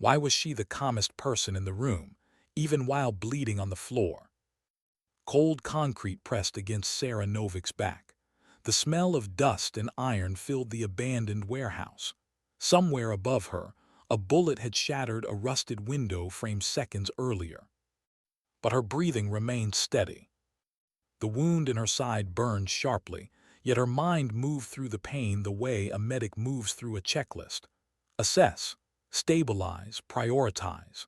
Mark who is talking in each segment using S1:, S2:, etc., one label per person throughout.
S1: Why was she the calmest person in the room, even while bleeding on the floor? Cold concrete pressed against Sarah Novik's back. The smell of dust and iron filled the abandoned warehouse. Somewhere above her, a bullet had shattered a rusted window frame seconds earlier. But her breathing remained steady. The wound in her side burned sharply, yet her mind moved through the pain the way a medic moves through a checklist. Assess, stabilize, prioritize.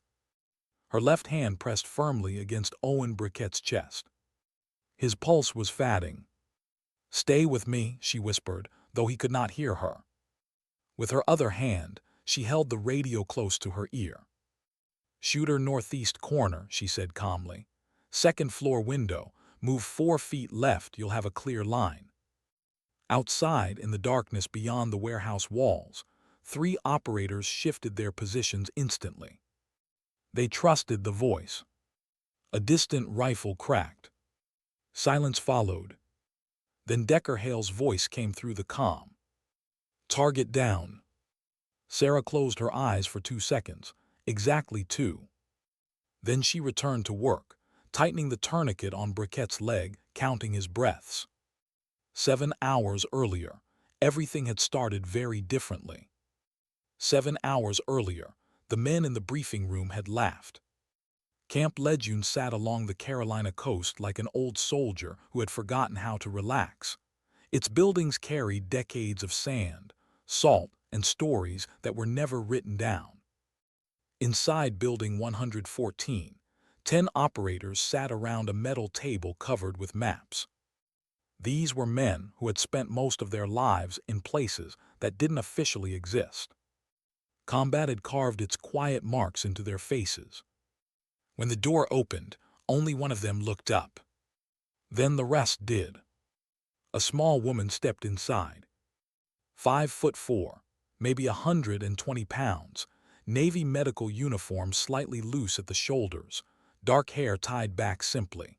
S1: Her left hand pressed firmly against Owen Briquette's chest. His pulse was fading. "Stay with me," she whispered, though he could not hear her. With her other hand, she held the radio close to her ear. "Shooter northeast corner," she said calmly. "Second floor window. Move 4 feet left, you'll have a clear line." Outside, in the darkness beyond the warehouse walls, 3 operators shifted their positions instantly. They trusted the voice. A distant rifle cracked. Silence followed. Then Decker Hale's voice came through the comm. "Target down." Sarah closed her eyes for 2 seconds, exactly 2. Then she returned to work, tightening the tourniquet on Briquette's leg, counting his breaths. 7 hours earlier, everything had started very differently. 7 hours earlier, the men in the briefing room had laughed. Camp Lejeune sat along the Carolina coast like an old soldier who had forgotten how to relax. Its buildings carried decades of sand, salt, and stories that were never written down. Inside Building 114, 10 operators sat around a metal table covered with maps. These were men who had spent most of their lives in places that didn't officially exist. Combat had carved its quiet marks into their faces. When the door opened, only one of them looked up. Then the rest did. A small woman stepped inside. 5'4", maybe 120 pounds, Navy medical uniform slightly loose at the shoulders, dark hair tied back simply.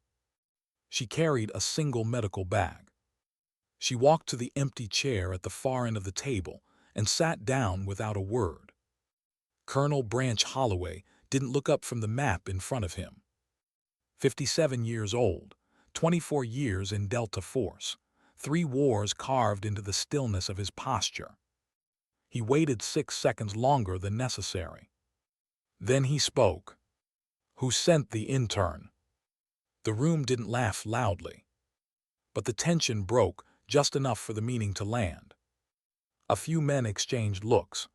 S1: She carried a single medical bag. She walked to the empty chair at the far end of the table and sat down without a word. Colonel Branch Holloway didn't look up from the map in front of him. 57 years old, 24 years in Delta Force, 3 wars carved into the stillness of his posture. He waited 6 seconds longer than necessary. Then he spoke. "Who sent the intern?" The room didn't laugh loudly. But the tension broke just enough for the meaning to land. A few men exchanged looks.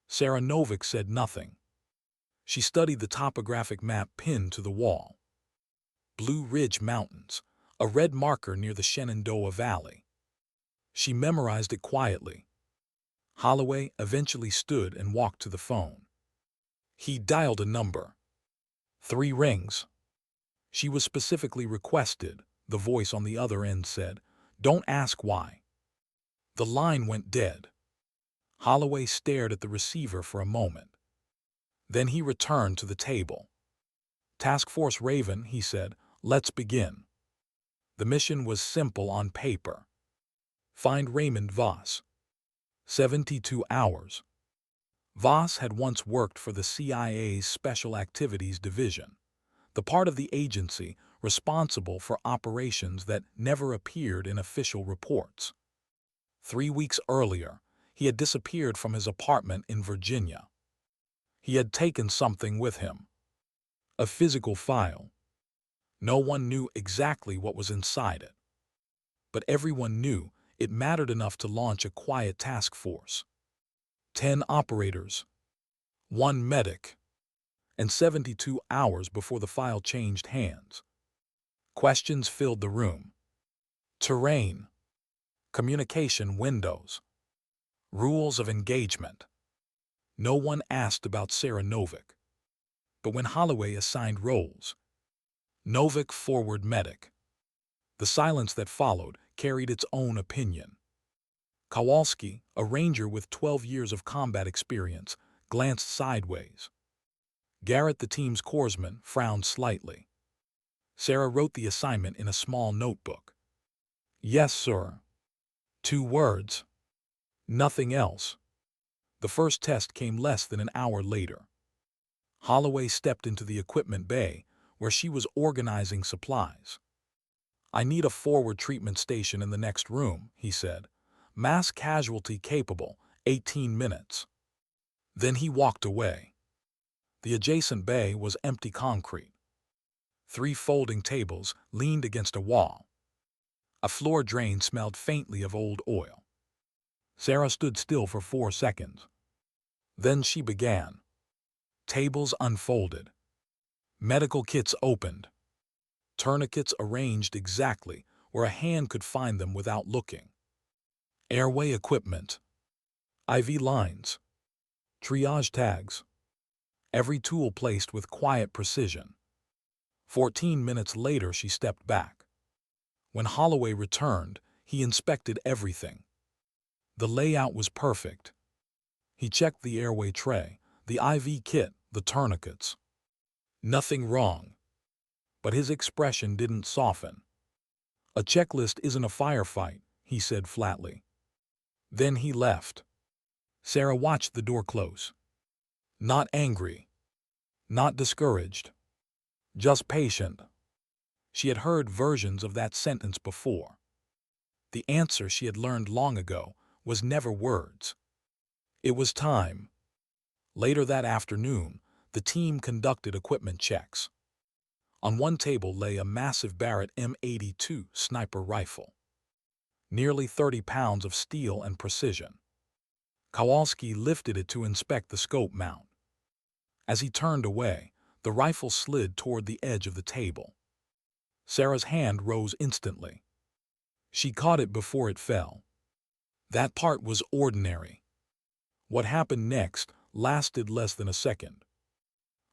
S1: Sarah Novik said nothing. She studied the topographic map pinned to the wall. Blue Ridge Mountains, a red marker near the Shenandoah Valley. She memorized it quietly. Holloway eventually stood and walked to the phone. He dialed a number. 3 rings. She was specifically requested, the voice on the other end said. "Don't ask why." The line went dead. Holloway stared at the receiver for a moment. Then he returned to the table. "Task Force Raven," he said, "let's begin." The mission was simple on paper. Find Raymond Voss. 72 hours. Voss had once worked for the CIA's Special Activities Division, the part of the agency responsible for operations that never appeared in official reports. 3 weeks earlier, he had disappeared from his apartment in Virginia. He had taken something with him. A physical file. No one knew exactly what was inside it. But everyone knew it mattered enough to launch a quiet task force. 10 operators, 1 medic, and 72 hours before the file changed hands. Questions filled the room. Terrain, communication windows, rules of engagement. No one asked about Sarah Novik. But when Holloway assigned roles, Novik forward medic, the silence that followed carried its own opinion. Kowalski, a ranger with 12 years of combat experience, glanced sideways. Garrett, the team's corpsman, frowned slightly. Sarah wrote the assignment in a small notebook. "Yes, sir." 2 words. Nothing else. The first test came less than an hour later. Holloway stepped into the equipment bay, where she was organizing supplies. "I need a forward treatment station in the next room," he said. "Mass casualty capable, 18 minutes." Then he walked away. The adjacent bay was empty concrete. 3 folding tables leaned against a wall. A floor drain smelled faintly of old oil. Sarah stood still for 4 seconds. Then she began. Tables unfolded. Medical kits opened. Tourniquets arranged exactly where a hand could find them without looking. Airway equipment. IV lines. Triage tags. Every tool placed with quiet precision. 14 minutes later, she stepped back. When Holloway returned, he inspected everything. The layout was perfect. He checked the airway tray, the IV kit, the tourniquets. Nothing wrong. But his expression didn't soften. "A checklist isn't a firefight," he said flatly. Then he left. Sarah watched the door close. Not angry. Not discouraged. Just patient. She had heard versions of that sentence before. The answer she had learned long ago was never words. It was time. Later that afternoon, the team conducted equipment checks. On one table lay a massive Barrett M82 sniper rifle. Nearly 30 pounds of steel and precision. Kowalski lifted it to inspect the scope mount. As he turned away, the rifle slid toward the edge of the table. Sarah's hand rose instantly. She caught it before it fell. That part was ordinary. What happened next lasted less than a second.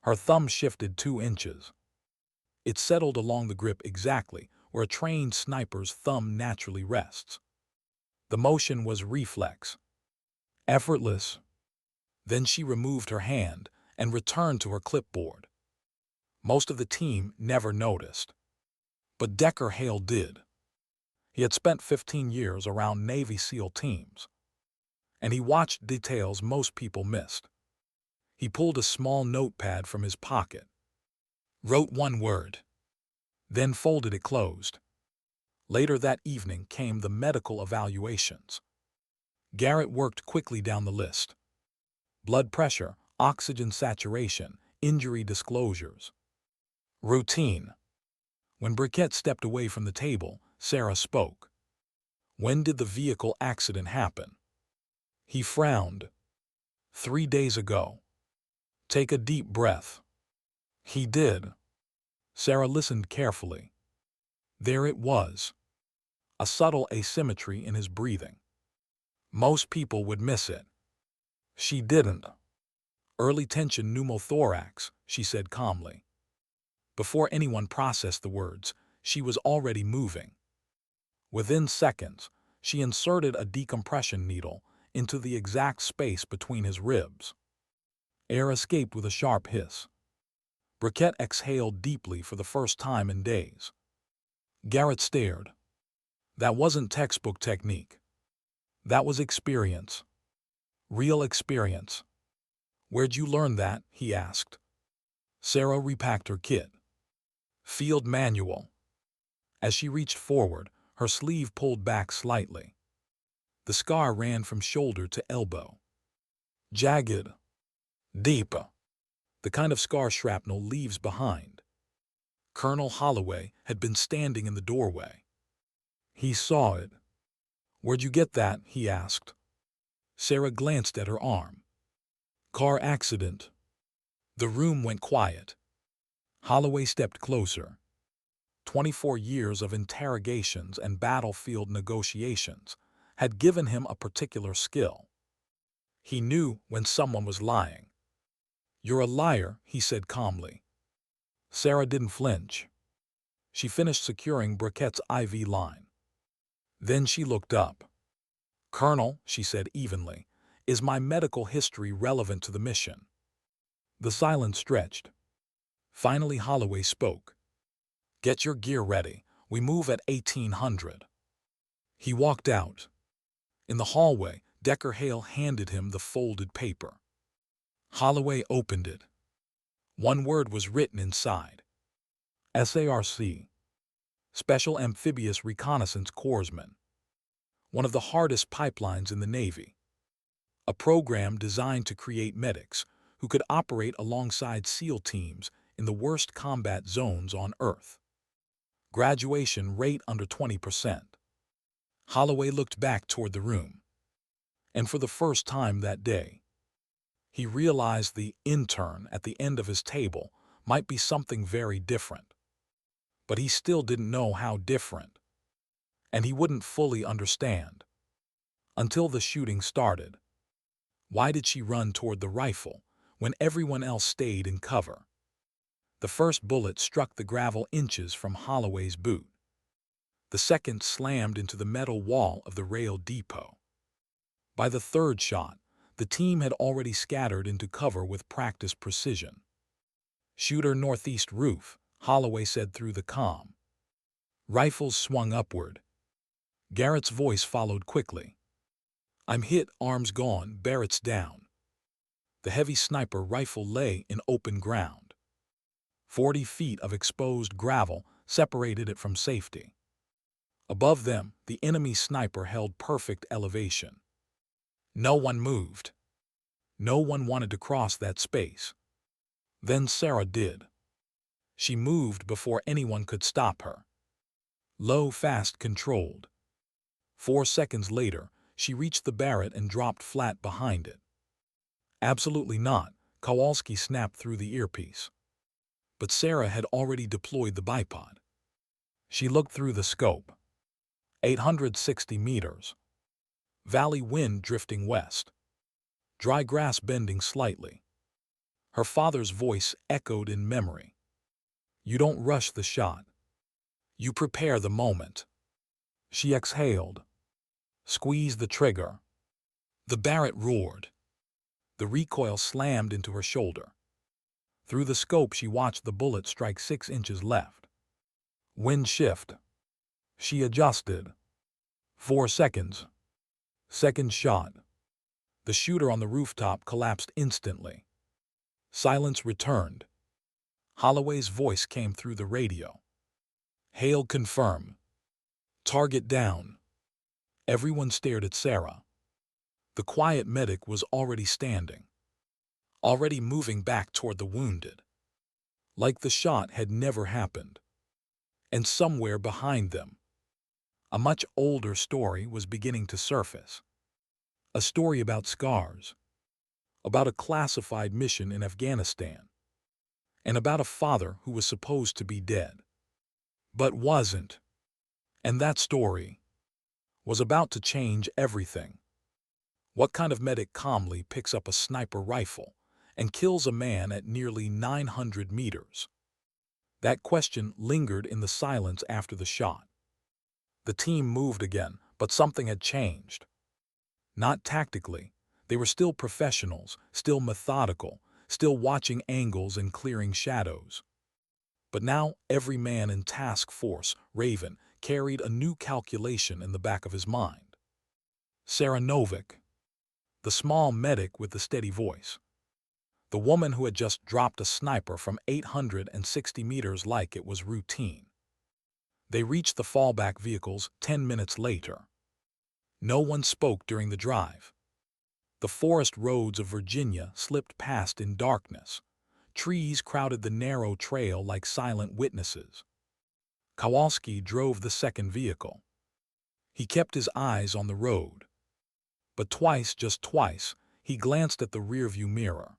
S1: Her thumb shifted 2 inches. It settled along the grip exactly where a trained sniper's thumb naturally rests. The motion was reflex. Effortless. Then she removed her hand and returned to her clipboard. Most of the team never noticed. But Decker Hale did. He had spent 15 years around Navy SEAL teams. And he watched details most people missed. He pulled a small notepad from his pocket. Wrote 1 word. Then folded it closed. Later that evening came the medical evaluations. Garrett worked quickly down the list. Blood pressure, oxygen saturation, injury disclosures. Routine. When Briquette stepped away from the table, Sarah spoke. "When did the vehicle accident happen?" He frowned. 3 days ago. Take a deep breath. He did. Sarah listened carefully. There it was. A subtle asymmetry in his breathing. Most people would miss it. She didn't. "Early tension pneumothorax," she said calmly. Before anyone processed the words, she was already moving. Within seconds, she inserted a decompression needle into the exact space between his ribs. Air escaped with a sharp hiss. Briquette exhaled deeply for the first time in days. Garrett stared. That wasn't textbook technique. That was experience. Real experience. "Where'd you learn that?" he asked. Sarah repacked her kit. Field manual. As she reached forward, her sleeve pulled back slightly. The scar ran from shoulder to elbow. Jagged. Deep. The kind of scar shrapnel leaves behind. Colonel Holloway had been standing in the doorway. He saw it. "Where'd you get that?" he asked. Sarah glanced at her arm. "Car accident." The room went quiet. Holloway stepped closer. 24 years of interrogations and battlefield negotiations had given him a particular skill. He knew when someone was lying. "You're a liar," he said calmly. Sarah didn't flinch. She finished securing Briquette's IV line. Then she looked up. "Colonel," she said evenly, "is my medical history relevant to the mission?" The silence stretched. Finally Holloway spoke. "Get your gear ready. We move at 1800. He walked out. In the hallway, Decker Hale handed him the folded paper. Holloway opened it. One word was written inside. SARC, Special Amphibious Reconnaissance Corpsman, one of the hardest pipelines in the Navy. A program designed to create medics who could operate alongside SEAL teams in the worst combat zones on Earth. Graduation rate under 20%. Holloway looked back toward the room, and for the first time that day, he realized the intern at the end of his table might be something very different. But he still didn't know how different, and he wouldn't fully understand until the shooting started. Why did she run toward the rifle when everyone else stayed in cover? The first bullet struck the gravel inches from Holloway's boot. The second slammed into the metal wall of the rail depot. By the third shot, the team had already scattered into cover with practiced precision. "Shooter northeast roof," Holloway said through the comm. Rifles swung upward. Garrett's voice followed quickly. "I'm hit, arms gone, Barrett's down." The heavy sniper rifle lay in open ground. 40 feet of exposed gravel separated it from safety. Above them, the enemy sniper held perfect elevation. No one moved. No one wanted to cross that space. Then Sarah did. She moved before anyone could stop her. Low, fast, controlled. 4 seconds later, she reached the Barrett and dropped flat behind it. "Absolutely not," Kowalski snapped through the earpiece. But Sarah had already deployed the bipod. She looked through the scope. 860 meters. Valley wind drifting west. Dry grass bending slightly. Her father's voice echoed in memory. "You don't rush the shot. You prepare the moment." She exhaled. Squeezed the trigger. The Barrett roared. The recoil slammed into her shoulder. Through the scope she watched the bullet strike 6 inches left. Wind shift. She adjusted. 4 seconds. Second shot. The shooter on the rooftop collapsed instantly. Silence returned. Holloway's voice came through the radio. "Hail, confirm. Target down." Everyone stared at Sarah. The quiet medic was already standing, already moving back toward the wounded, like the shot had never happened. And somewhere behind them, a much older story was beginning to surface. A story about scars, about a classified mission in Afghanistan, and about a father who was supposed to be dead, but wasn't. And that story was about to change everything. What kind of medic calmly picks up a sniper rifle and kills a man at nearly 900 meters? That question lingered in the silence after the shot. The team moved again, but something had changed. Not tactically. They were still professionals, still methodical, still watching angles and clearing shadows. But now every man in Task Force Raven carried a new calculation in the back of his mind. Sarah Novick, the small medic with the steady voice. The woman who had just dropped a sniper from 860 meters like it was routine. They reached the fallback vehicles 10 minutes later. No one spoke during the drive. The forest roads of Virginia slipped past in darkness. Trees crowded the narrow trail like silent witnesses. Kowalski drove the second vehicle. He kept his eyes on the road. But twice, just twice, he glanced at the rearview mirror.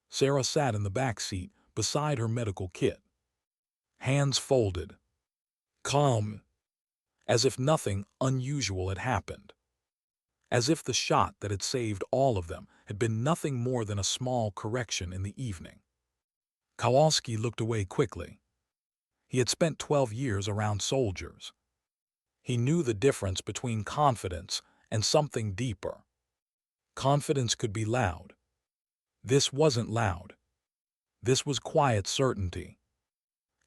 S1: Sarah sat in the back seat beside her medical kit. Hands folded. Calm. As if nothing unusual had happened. As if the shot that had saved all of them had been nothing more than a small correction in the evening. Kowalski looked away quickly. He had spent 12 years around soldiers. He knew the difference between confidence and something deeper. Confidence could be loud. This wasn't loud. This was quiet certainty.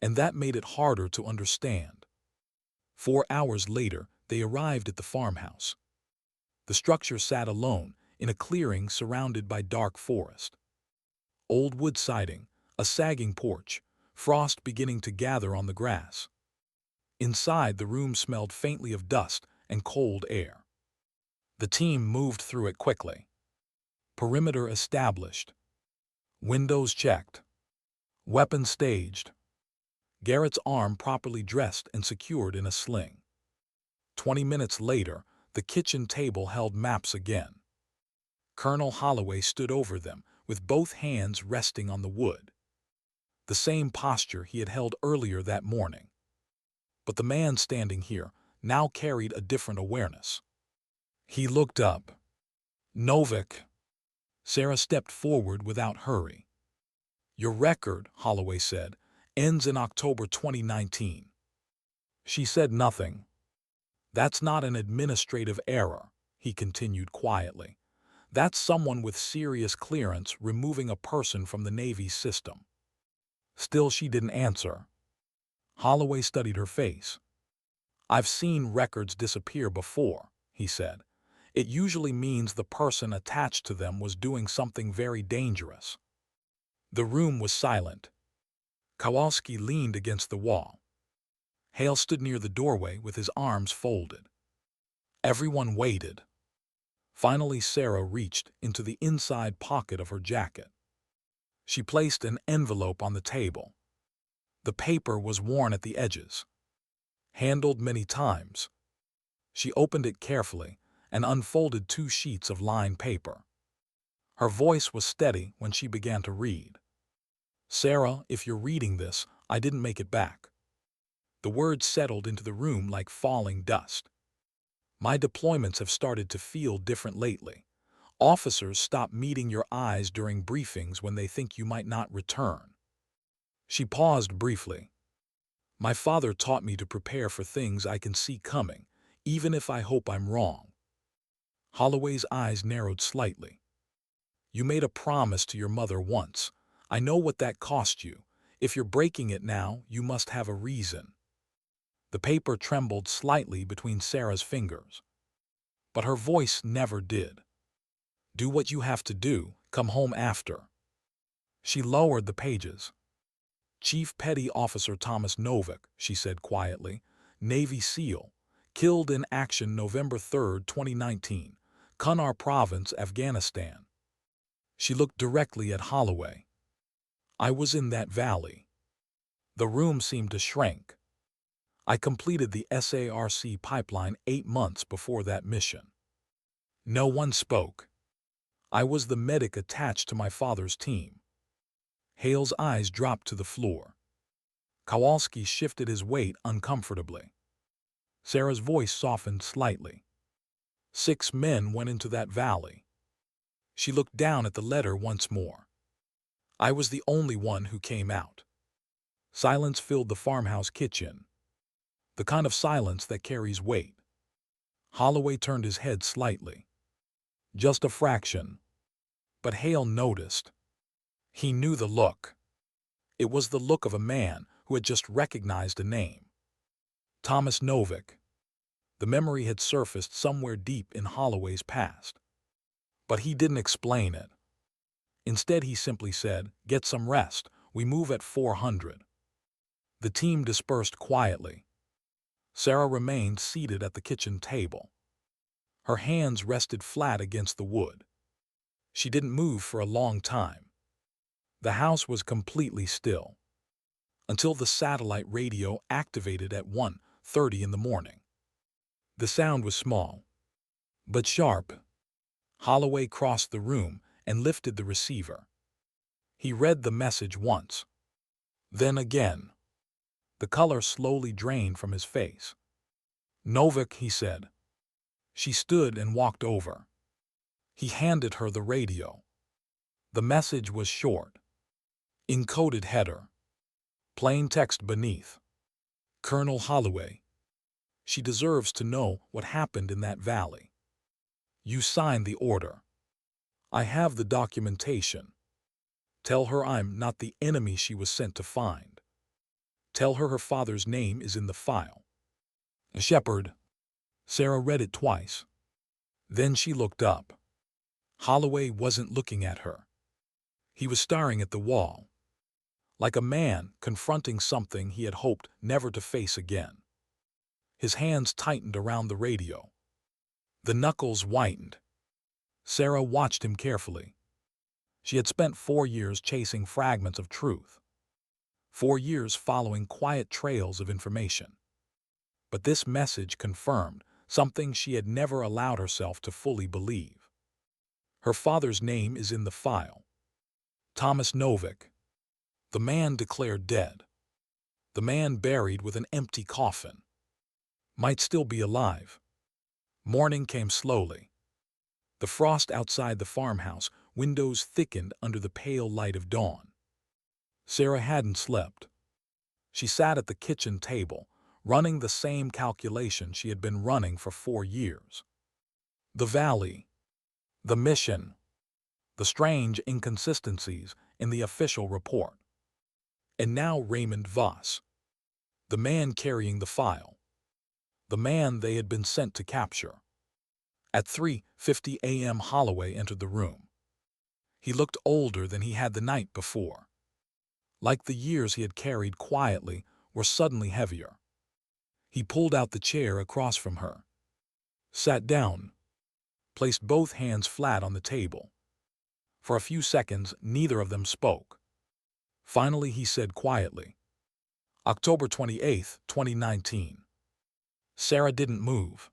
S1: And that made it harder to understand. 4 hours later, they arrived at the farmhouse. The structure sat alone in a clearing surrounded by dark forest. Old wood siding, A sagging porch, frost beginning to gather on the grass. Inside, the room smelled faintly of dust and cold air. The team moved through it quickly. Perimeter established. Windows checked. Weapons staged. Garrett's arm properly dressed and secured in a sling. 20 minutes later, the kitchen table held maps again. Colonel Holloway stood over them, with both hands resting on the wood. The same posture he had held earlier that morning. But the man standing here now carried a different awareness. He looked up. "Novick." Sarah stepped forward without hurry. "Your record," Holloway said, "ends in October 2019. She said nothing. "That's not an administrative error," he continued quietly. "That's someone with serious clearance removing a person from the Navy's system." Still she didn't answer. Holloway studied her face. "I've seen records disappear before," he said. "It usually means the person attached to them was doing something very dangerous." The room was silent. Kowalski leaned against the wall. Hale stood near the doorway with his arms folded. Everyone waited. Finally, Sarah reached into the inside pocket of her jacket. She placed an envelope on the table. The paper was worn at the edges. Handled many times. She opened it carefully and unfolded 2 sheets of lined paper. Her voice was steady when she began to read. "Sarah, if you're reading this, I didn't make it back." The words settled into the room like falling dust. "My deployments have started to feel different lately. Officers stop meeting your eyes during briefings when they think you might not return." She paused briefly. "My father taught me to prepare for things I can see coming, even if I hope I'm wrong." Holloway's eyes narrowed slightly. "You made a promise to your mother once. I know what that cost you. If you're breaking it now, you must have a reason." The paper trembled slightly between Sarah's fingers. But her voice never did. "Do what you have to do. Come home after." She lowered the pages. "Chief Petty Officer Thomas Novick," she said quietly, "Navy SEAL, killed in action November 3, 2019, Kunar Province, Afghanistan." She looked directly at Holloway. "I was in that valley." The room seemed to shrink. "I completed the SARC pipeline 8 months before that mission." No one spoke. "I was the medic attached to my father's team." Hale's eyes dropped to the floor. Kowalski shifted his weight uncomfortably. Sarah's voice softened slightly. 6 men went into that valley." She looked down at the letter once more. "I was the only one who came out." Silence filled the farmhouse kitchen. The kind of silence that carries weight. Holloway turned his head slightly. "Just a fraction." But Hale noticed. He knew the look. It was the look of a man who had just recognized a name. Thomas Novick. The memory had surfaced somewhere deep in Holloway's past. But he didn't explain it. Instead, he simply said, "Get some rest. We move at 400. The team dispersed quietly. Sarah remained seated at the kitchen table. Her hands rested flat against the wood. She didn't move for a long time. The house was completely still. Until the satellite radio activated at 1:30 in the morning. The sound was small, but sharp. Holloway crossed the room and lifted the receiver. He read the message once. Then again. The color slowly drained from his face. "Novick," he said. She stood and walked over. He handed her the radio. The message was short. Encoded header. Plain text beneath. "Colonel Holloway. She deserves to know what happened in that valley. You signed the order. I have the documentation. Tell her I'm not the enemy she was sent to find. Tell her her father's name is in the file. Shepard." Sarah read it twice. Then she looked up. Holloway wasn't looking at her. He was staring at the wall. like a man confronting something he had hoped never to face again. His hands tightened around the radio. The knuckles whitened. Sarah watched him carefully. She had spent 4 years chasing fragments of truth, 4 years following quiet trails of information. But this message confirmed something she had never allowed herself to fully believe. Her father's name is in the file. Thomas Novick. The man declared dead. The man buried with an empty coffin. Might still be alive. Morning came slowly. The frost outside the farmhouse windows thickened under the pale light of dawn. Sarah hadn't slept. She sat at the kitchen table, running the same calculation she had been running for 4 years. The valley, the mission, the strange inconsistencies in the official report. And now Raymond Voss, the man carrying the file, the man they had been sent to capture. At 3:50 a.m. Holloway entered the room. He looked older than he had the night before. Like the years he had carried quietly were suddenly heavier. He pulled out the chair across from her, sat down, placed both hands flat on the table. For a few seconds, neither of them spoke. Finally, he said quietly, October 28, 2019. Sarah didn't move.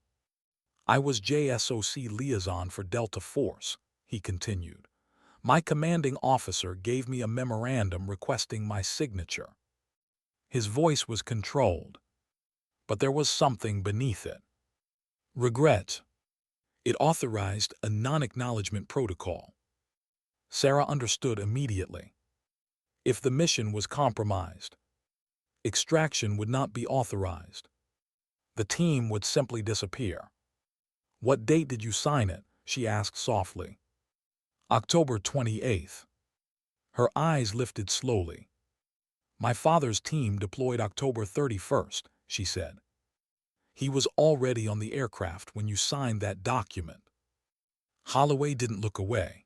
S1: I was JSOC liaison for Delta Force, he continued. My commanding officer gave me a memorandum requesting my signature. His voice was controlled, but there was something beneath it. Regret. It authorized a non-acknowledgement protocol. Sarah understood immediately. If the mission was compromised, extraction would not be authorized. The team would simply disappear. What date did you sign it? She asked softly. October 28th. Her eyes lifted slowly. My father's team deployed October 31st, she said. He was already on the aircraft when you signed that document. Holloway didn't look away.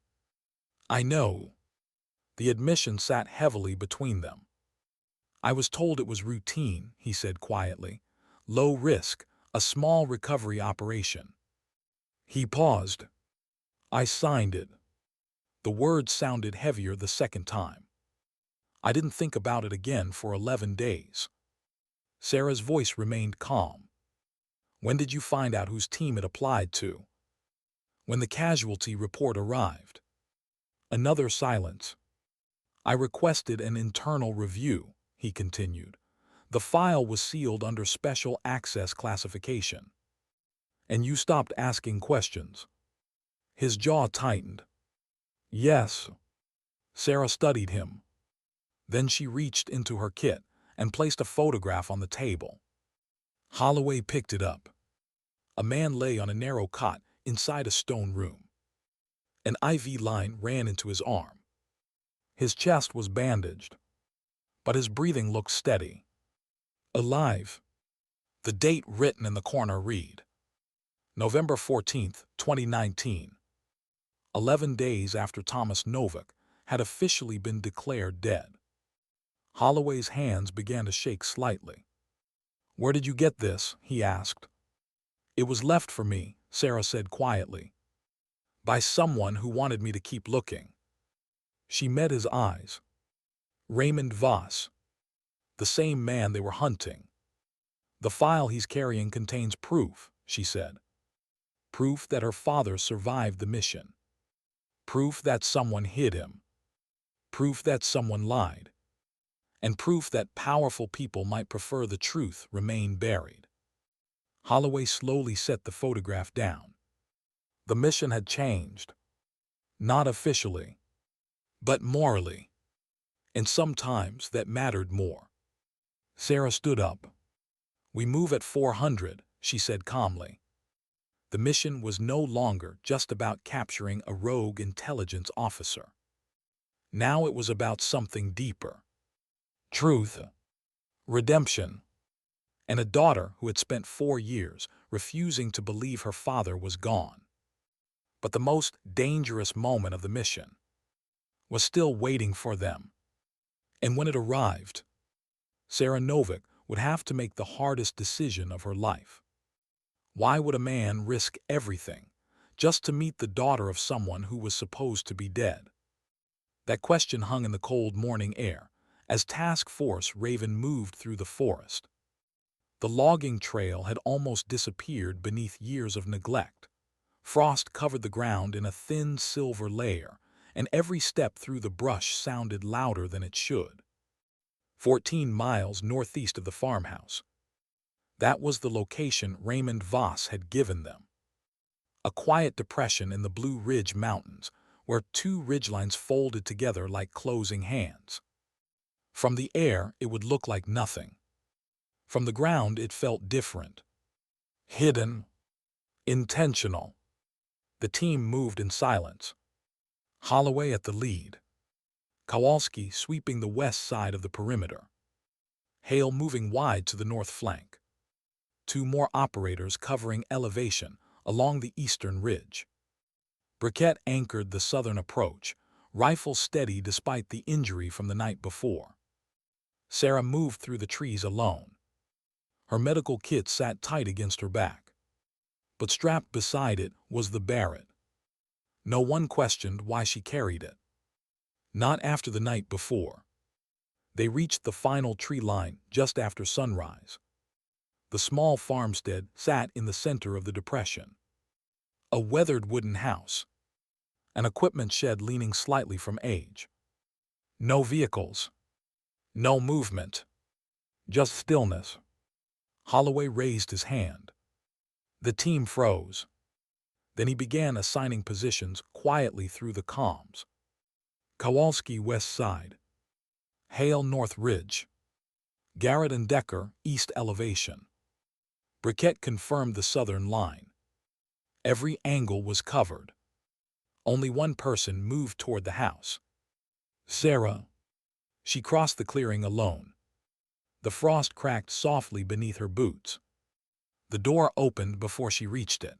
S1: I know. The admission sat heavily between them. I was told it was routine, he said quietly. Low risk, a small recovery operation. He paused. I signed it. The words sounded heavier the second time. I didn't think about it again for 11 days. Sarah's voice remained calm. When did you find out whose team it applied to? When the casualty report arrived. Another silence. I requested an internal review, he continued. The file was sealed under special access classification. And you stopped asking questions. His jaw tightened. Yes. Sarah studied him. Then she reached into her kit and placed a photograph on the table. Holloway picked it up. A man lay on a narrow cot inside a stone room. An IV line ran into his arm. His chest was bandaged, but his breathing looked steady. Alive. The date written in the corner read, November 14, 2019. 11 days after Thomas Novick had officially been declared dead. Holloway's hands began to shake slightly. Where did you get this? He asked. It was left for me, Sarah said quietly. By someone who wanted me to keep looking. She met his eyes. Raymond Voss. The same man they were hunting. The file he's carrying contains proof, she said. Proof that her father survived the mission. Proof that someone hid him. Proof that someone lied. And proof that powerful people might prefer the truth remain buried. Holloway slowly set the photograph down. The mission had changed. Not officially, but morally. And sometimes that mattered more. Sarah stood up. We move at 400, she said calmly. The mission was no longer just about capturing a rogue intelligence officer. Now it was about something deeper. Truth, redemption, and a daughter who had spent 4 years refusing to believe her father was gone. But the most dangerous moment of the mission was still waiting for them. And when it arrived, Sarah Novik would have to make the hardest decision of her life. Why would a man risk everything just to meet the daughter of someone who was supposed to be dead? That question hung in the cold morning air as Task Force Raven moved through the forest. The logging trail had almost disappeared beneath years of neglect. Frost covered the ground in a thin silver layer, and every step through the brush sounded louder than it should. 14 miles northeast of the farmhouse. That was the location Raymond Voss had given them. A quiet depression in the Blue Ridge Mountains, where two ridgelines folded together like closing hands. From the air, it would look like nothing. From the ground, it felt different. Hidden. Intentional. The team moved in silence. Holloway at the lead. Kowalski sweeping the west side of the perimeter. Hale moving wide to the north flank. Two more operators covering elevation along the eastern ridge. Briquette anchored the southern approach, rifle steady despite the injury from the night before. Sarah moved through the trees alone. Her medical kit sat tight against her back. But strapped beside it was the Barrett. No one questioned why she carried it. Not after the night before. They reached the final tree line just after sunrise. The small farmstead sat in the center of the depression. A weathered wooden house. An equipment shed leaning slightly from age. No vehicles. No movement. Just stillness. Holloway raised his hand. The team froze. Then he began assigning positions quietly through the comms. Kowalski west side. Hale north ridge. Garrett and Decker east elevation. Briquette confirmed the southern line. Every angle was covered. Only one person moved toward the house. Sarah. She crossed the clearing alone. The frost cracked softly beneath her boots. The door opened before she reached it.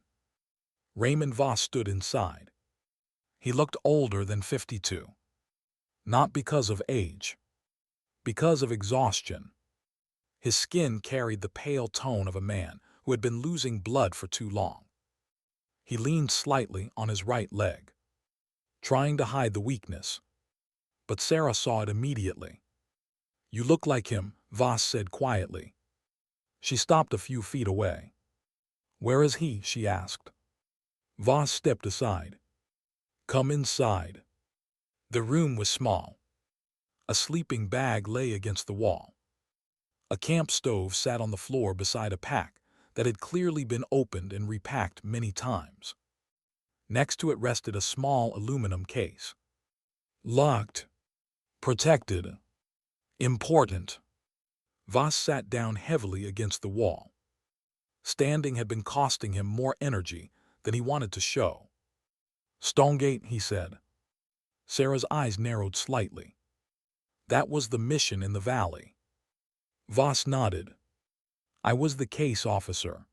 S1: Raymond Voss stood inside. He looked older than 52. Not because of age. Because of exhaustion. His skin carried the pale tone of a man who had been losing blood for too long. He leaned slightly on his right leg, trying to hide the weakness. But Sarah saw it immediately. "You look like him," Voss said quietly. She stopped a few feet away. "Where is he?" she asked. Voss stepped aside. "Come inside." The room was small. A sleeping bag lay against the wall. A camp stove sat on the floor beside a pack that had clearly been opened and repacked many times. Next to it rested a small aluminum case. Locked. Protected. Important. Voss sat down heavily against the wall. Standing had been costing him more energy than he wanted to show. "Stonegate," he said. Sarah's eyes narrowed slightly. "That was the mission in the valley." Voss nodded. "I was the case officer."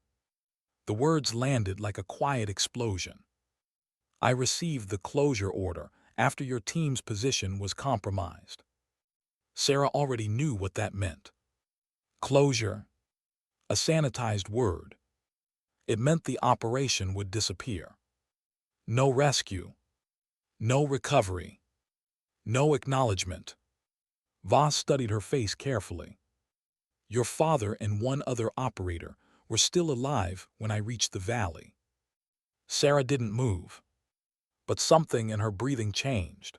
S1: The words landed like a quiet explosion. "I received the closure order after your team's position was compromised." Sarah already knew what that meant. Closure. A sanitized word. It meant the operation would disappear. No rescue. No recovery. No acknowledgement. Voss studied her face carefully. "Your father and one other operator were still alive when I reached the valley." Sarah didn't move. But something in her breathing changed.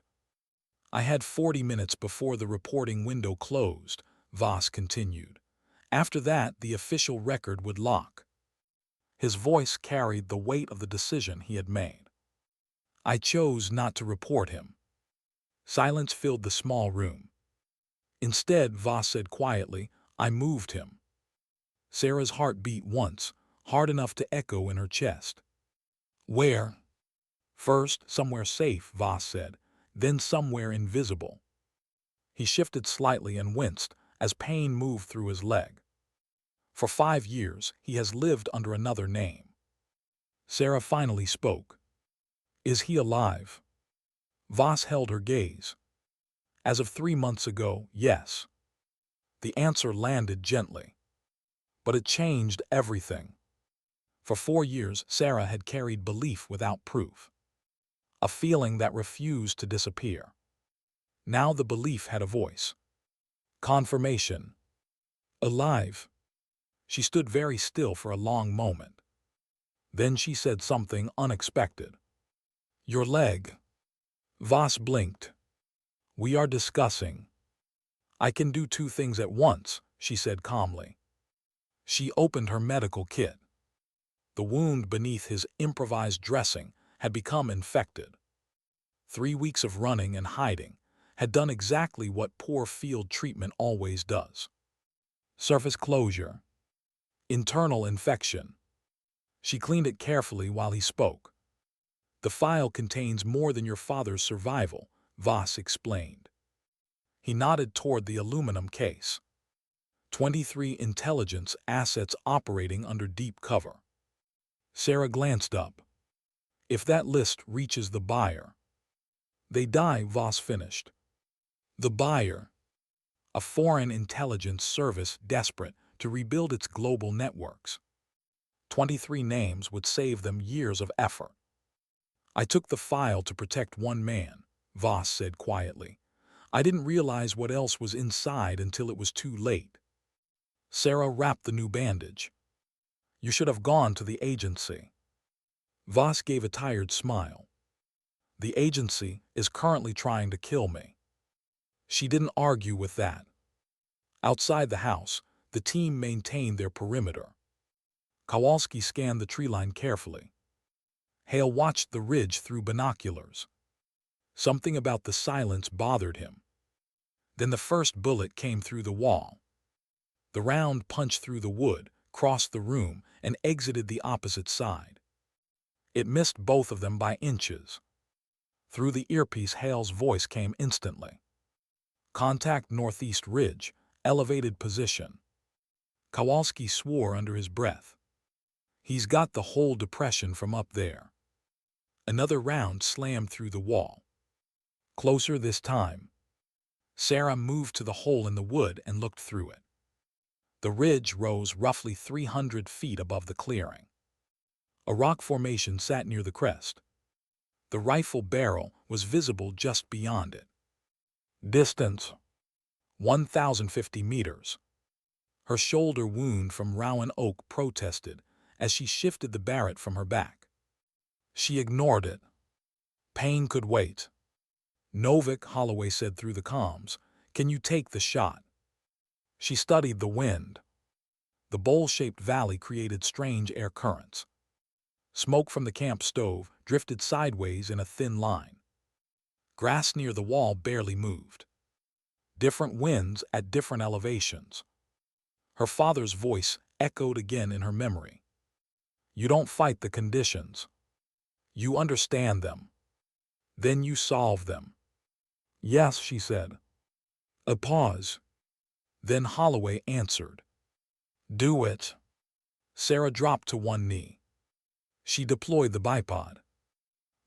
S1: "I had 40 minutes before the reporting window closed," Voss continued. "After that, the official record would lock." His voice carried the weight of the decision he had made. "I chose not to report him." Silence filled the small room. "Instead," Voss said quietly, "I moved him." Sarah's heart beat once, hard enough to echo in her chest. "Where?" "First, somewhere safe," Voss said, "then somewhere invisible." He shifted slightly and winced as pain moved through his leg. "For 5 years, he has lived under another name." Sarah finally spoke. "Is he alive?" Voss held her gaze. As of 3 months ago, yes. The answer landed gently. But it changed everything. For 4 years, Sarah had carried belief without proof, a feeling that refused to disappear. Now the belief had a voice. Confirmation. Alive. She stood very still for a long moment. Then she said something unexpected. Your leg. Voss blinked. We are discussing. I can do two things at once, she said calmly. She opened her medical kit. The wound beneath his improvised dressing had become infected. 3 weeks of running and hiding had done exactly what poor field treatment always does. Surface closure. Internal infection. She cleaned it carefully while he spoke. The file contains more than your father's survival, Voss explained. He nodded toward the aluminum case. 23 intelligence assets operating under deep cover. Sarah glanced up. If that list reaches the buyer. They die, Voss finished. The buyer. A foreign intelligence service desperate to rebuild its global networks. 23 names would save them years of effort. I took the file to protect one man, Voss said quietly. I didn't realize what else was inside until it was too late. Sarah wrapped the new bandage. You should have gone to the agency. Voss gave a tired smile. The agency is currently trying to kill me. She didn't argue with that. Outside the house, the team maintained their perimeter. Kowalski scanned the tree line carefully. Hale watched the ridge through binoculars. Something about the silence bothered him. Then the first bullet came through the wall. The round punched through the wood, crossed the room, and exited the opposite side. It missed both of them by inches. Through the earpiece, Hale's voice came instantly. Contact northeast ridge, elevated position. Kowalski swore under his breath. He's got the whole depression from up there. Another round slammed through the wall. Closer this time. Sarah moved to the hole in the wood and looked through it. The ridge rose roughly 300 feet above the clearing. A rock formation sat near the crest. The rifle barrel was visible just beyond it. Distance. 1,050 meters. Her shoulder wound from Rowan Oak protested as she shifted the Barrett from her back. She ignored it. Pain could wait. Novik, Holloway said through the comms, can you take the shot? She studied the wind. The bowl-shaped valley created strange air currents. Smoke from the camp stove drifted sideways in a thin line. Grass near the wall barely moved. Different winds at different elevations. Her father's voice echoed again in her memory. You don't fight the conditions. You understand them. Then you solve them. Yes, she said. A pause. Then Holloway answered. Do it. Sarah dropped to one knee. She deployed the bipod.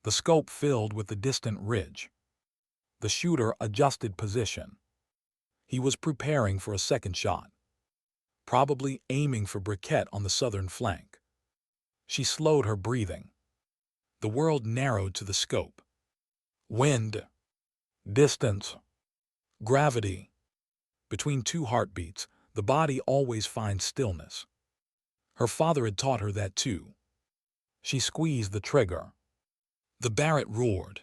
S1: The scope filled with the distant ridge. The shooter adjusted position. He was preparing for a second shot, probably aiming for Briquette on the southern flank. She slowed her breathing. The world narrowed to the scope. Wind. Distance. Gravity. Between two heartbeats, the body always finds stillness. Her father had taught her that too. She squeezed the trigger. The Barrett roared.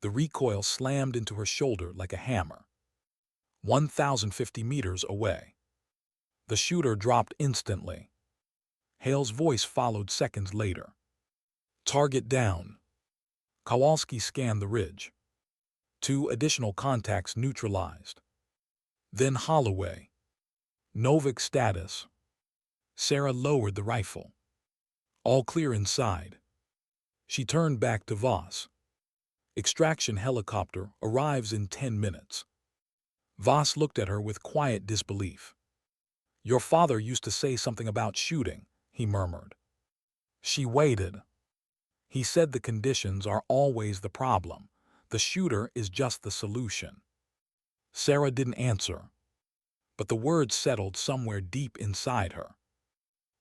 S1: The recoil slammed into her shoulder like a hammer. 1,050 meters away. The shooter dropped instantly. Hale's voice followed seconds later. Target down. Kowalski scanned the ridge. 2 additional contacts neutralized. Then Holloway. Novik status. Sarah lowered the rifle. All clear inside. She turned back to Voss. Extraction helicopter arrives in 10 minutes. Voss looked at her with quiet disbelief. Your father used to say something about shooting, he murmured. She waited. He said the conditions are always the problem. The shooter is just the solution. Sarah didn't answer, but the words settled somewhere deep inside her.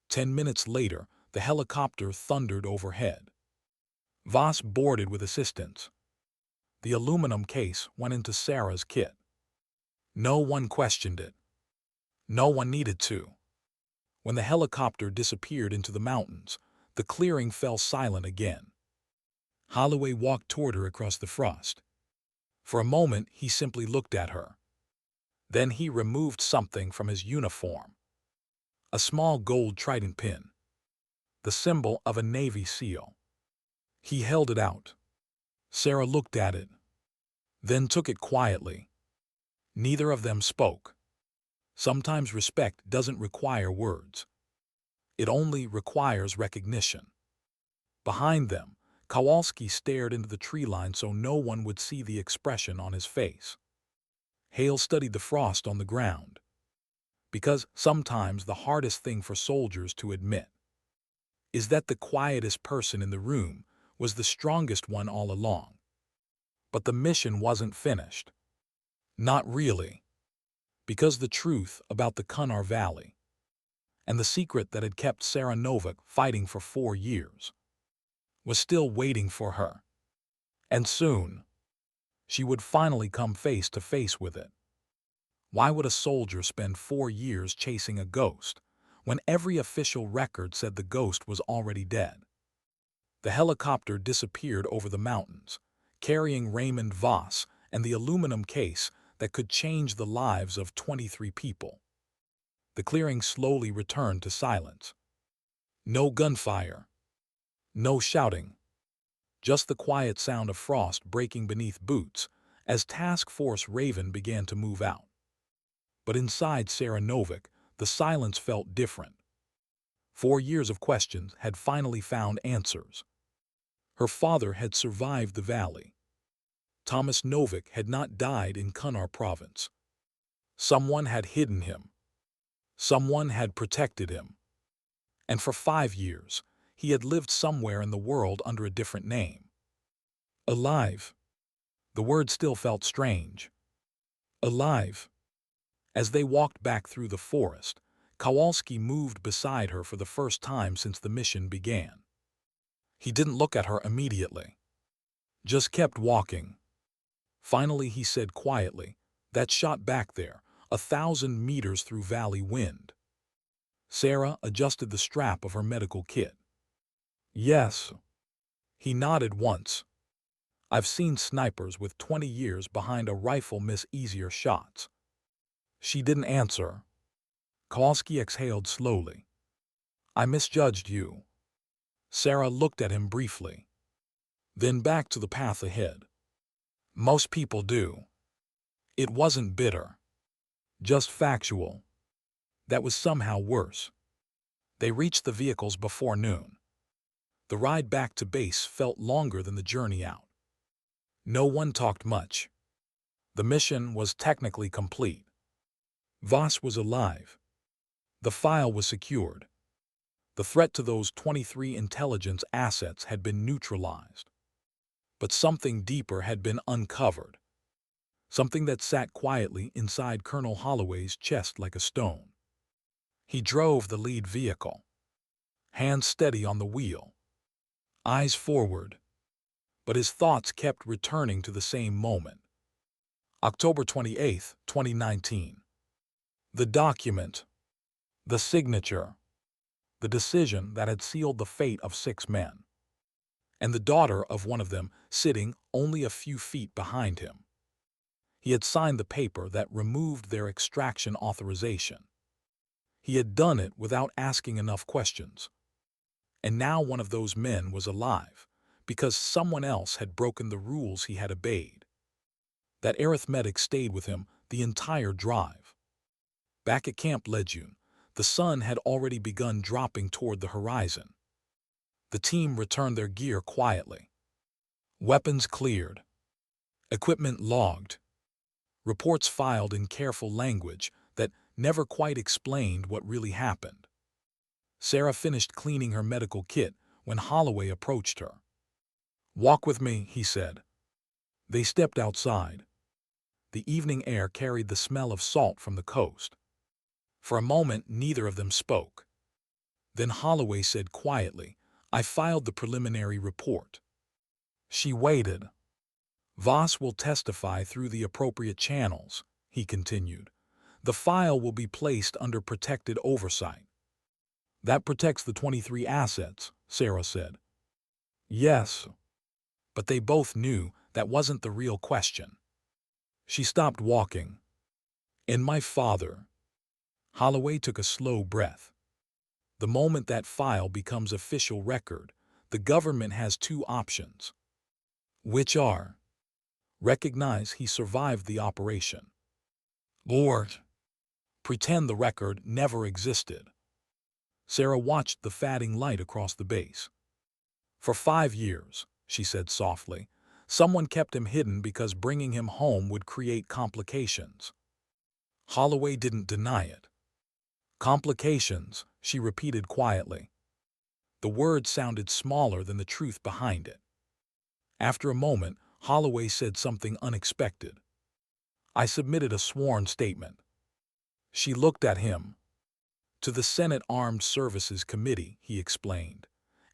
S1: 10 minutes later, the helicopter thundered overhead. Voss boarded with assistants. The aluminum case went into Sarah's kit. No one questioned it. No one needed to. When the helicopter disappeared into the mountains, the clearing fell silent again. Holloway walked toward her across the frost. For a moment, he simply looked at her. Then he removed something from his uniform. A small gold trident pin. The symbol of a Navy SEAL. He held it out. Sarah looked at it, then took it quietly. Neither of them spoke. Sometimes respect doesn't require words. It only requires recognition. Behind them, Kowalski stared into the tree line so no one would see the expression on his face. Hale studied the frost on the ground. Because sometimes the hardest thing for soldiers to admit is that the quietest person in the room was the strongest one all along. But the mission wasn't finished. Not really. Because the truth about the Kunar Valley and the secret that had kept Sarah Novak fighting for 4 years was still waiting for her. And soon, she would finally come face to face with it. Why would a soldier spend 4 years chasing a ghost when every official record said the ghost was already dead? The helicopter disappeared over the mountains, carrying Raymond Voss and the aluminum case that could change the lives of 23 people. The clearing slowly returned to silence. No gunfire. No shouting. Just the quiet sound of frost breaking beneath boots as Task Force Raven began to move out. But inside Sarah Novak, the silence felt different. 4 years of questions had finally found answers. Her father had survived the valley. Thomas Novak had not died in Kunar province. Someone had hidden him. Someone had protected him. And for 5 years, he had lived somewhere in the world under a different name. Alive. The word still felt strange. Alive. As they walked back through the forest, Kowalski moved beside her for the first time since the mission began. He didn't look at her immediately. Just kept walking. Finally, he said quietly, "That shot back there, 1,000 meters through valley wind." Sarah adjusted the strap of her medical kit. "Yes." He nodded once. "I've seen snipers with 20 years behind a rifle miss easier shots." She didn't answer. Kowalski exhaled slowly. "I misjudged you." Sarah looked at him briefly. Then back to the path ahead. "Most people do." It wasn't bitter. Just factual. That was somehow worse. They reached the vehicles before noon. The ride back to base felt longer than the journey out. No one talked much. The mission was technically complete. Voss was alive. The file was secured. The threat to those 23 intelligence assets had been neutralized. But something deeper had been uncovered. Something that sat quietly inside Colonel Holloway's chest like a stone. He drove the lead vehicle. Hands steady on the wheel. Eyes forward. But his thoughts kept returning to the same moment. October 28, 2019. The document. The signature. The decision that had sealed the fate of 6 men. And the daughter of one of them sitting only a few feet behind him. He had signed the paper that removed their extraction authorization. He had done it without asking enough questions. And now one of those men was alive, because someone else had broken the rules he had obeyed. That arithmetic stayed with him the entire drive. Back at Camp Lejeune, the sun had already begun dropping toward the horizon. The team returned their gear quietly. Weapons cleared. Equipment logged. Reports filed in careful language that never quite explained what really happened. Sarah finished cleaning her medical kit when Holloway approached her. "Walk with me," he said. They stepped outside. The evening air carried the smell of salt from the coast. For a moment, neither of them spoke. Then Holloway said quietly, "I filed the preliminary report." She waited. "Voss will testify through the appropriate channels," he continued. "The file will be placed under protected oversight." "That protects the 23 assets," Sarah said. "Yes." But they both knew that wasn't the real question. She stopped walking. "And my father." Holloway took a slow breath. "The moment that file becomes official record, the government has two options. Which are: recognize he survived the operation, or pretend the record never existed." Sarah watched the fading light across the base. "For 5 years," she said softly, "someone kept him hidden because bringing him home would create complications." Holloway didn't deny it. "Complications," she repeated quietly. The word sounded smaller than the truth behind it. After a moment, Holloway said something unexpected. "I submitted a sworn statement." She looked at him. "To the Senate Armed Services Committee," he explained.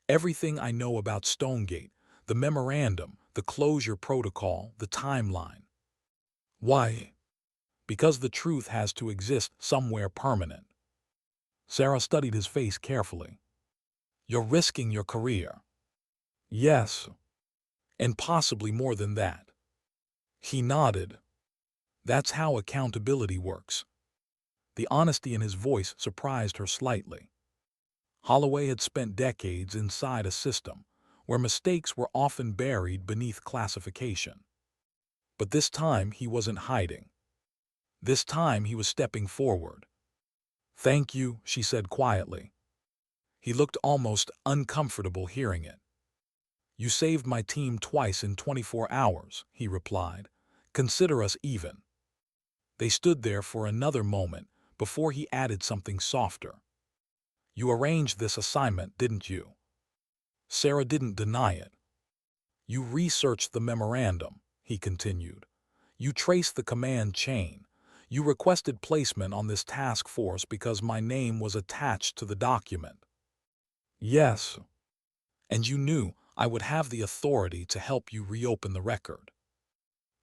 S1: "Everything I know about Stonegate, the memorandum, the closure protocol, the timeline." "Why?" "Because the truth has to exist somewhere permanent." Sarah studied his face carefully. "You're risking your career." "Yes. And possibly more than that." He nodded. "That's how accountability works." The honesty in his voice surprised her slightly. Holloway had spent decades inside a system where mistakes were often buried beneath classification. But this time he wasn't hiding. This time he was stepping forward. "Thank you," she said quietly. He looked almost uncomfortable hearing it. "You saved my team twice in 24 hours, he replied. "Consider us even." They stood there for another moment before he added something softer. "You arranged this assignment, didn't you?" Sarah didn't deny it. "You researched the memorandum," he continued. "You traced the command chain. You requested placement on this task force because my name was attached to the document." "Yes." "And you knew I would have the authority to help you reopen the record."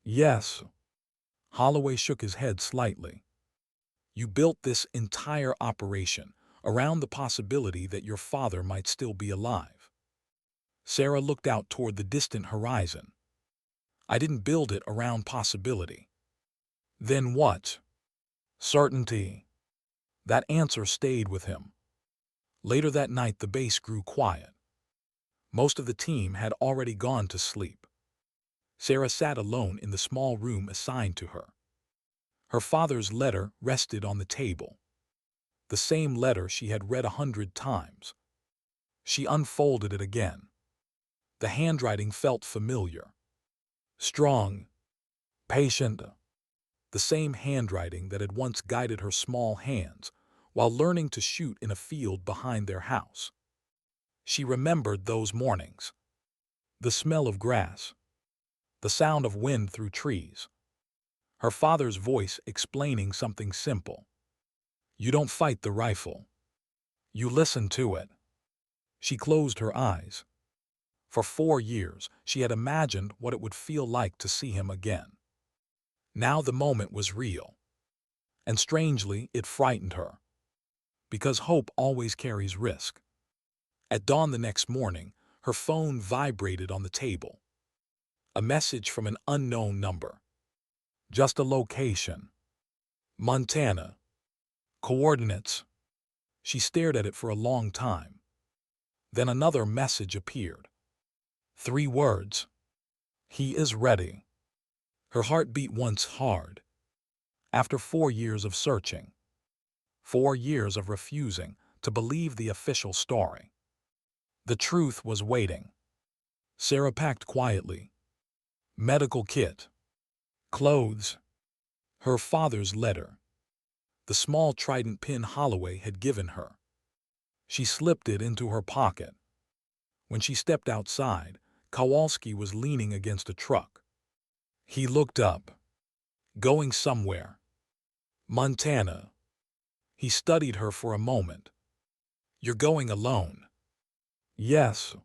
S1: "Yes." Holloway shook his head slightly. "You built this entire operation around the possibility that your father might still be alive." Sarah looked out toward the distant horizon. "I didn't build it around possibility." "Then what?" "Certainty." That answer stayed with him. Later that night the base grew quiet. Most of the team had already gone to sleep. Sarah sat alone in the small room assigned to her. Her father's letter rested on the table. The same letter she had read 100 times. She unfolded it again. The handwriting felt familiar. Strong, patient, the same handwriting that had once guided her small hands while learning to shoot in a field behind their house. She remembered those mornings. The smell of grass. The sound of wind through trees. Her father's voice explaining something simple. "You don't fight the rifle. You listen to it." She closed her eyes. For 4 years, she had imagined what it would feel like to see him again. Now the moment was real. And strangely, it frightened her. Because hope always carries risk. At dawn the next morning, her phone vibrated on the table. A message from an unknown number. Just a location. Montana. Coordinates. She stared at it for a long time. Then another message appeared. 3 words. "He is ready." Her heart beat once hard. After 4 years of searching. 4 years of refusing to believe the official story. The truth was waiting. Sarah packed quietly. Medical kit. Clothes. Her father's letter. The small trident pin Holloway had given her. She slipped it into her pocket. When she stepped outside, Kowalski was leaning against a truck. He looked up. Going somewhere. Montana. He studied her for a moment. You're going alone. Yes.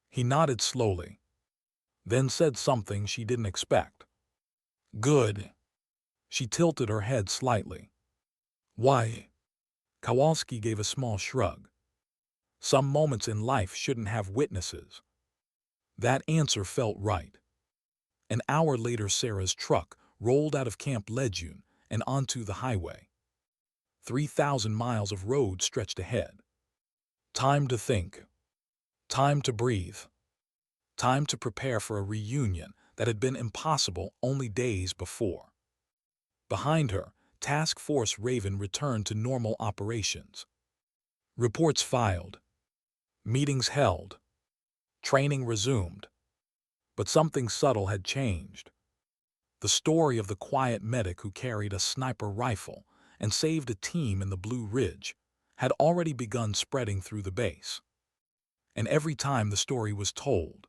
S1: He nodded slowly, then said something she didn't expect. Good. She tilted her head slightly. Why? Kowalski gave a small shrug. Some moments in life shouldn't have witnesses. That answer felt right. An hour later, Sarah's truck rolled out of Camp Lejeune and onto the highway. 3,000 miles of road stretched ahead. Time to think. Time to breathe. Time to prepare for a reunion that had been impossible only days before. Behind her, Task Force Raven returned to normal operations. Reports filed. Meetings held. Training resumed. But something subtle had changed. The story of the quiet medic who carried a sniper rifle and saved a team in the Blue Ridge had already begun spreading through the base. And every time the story was told,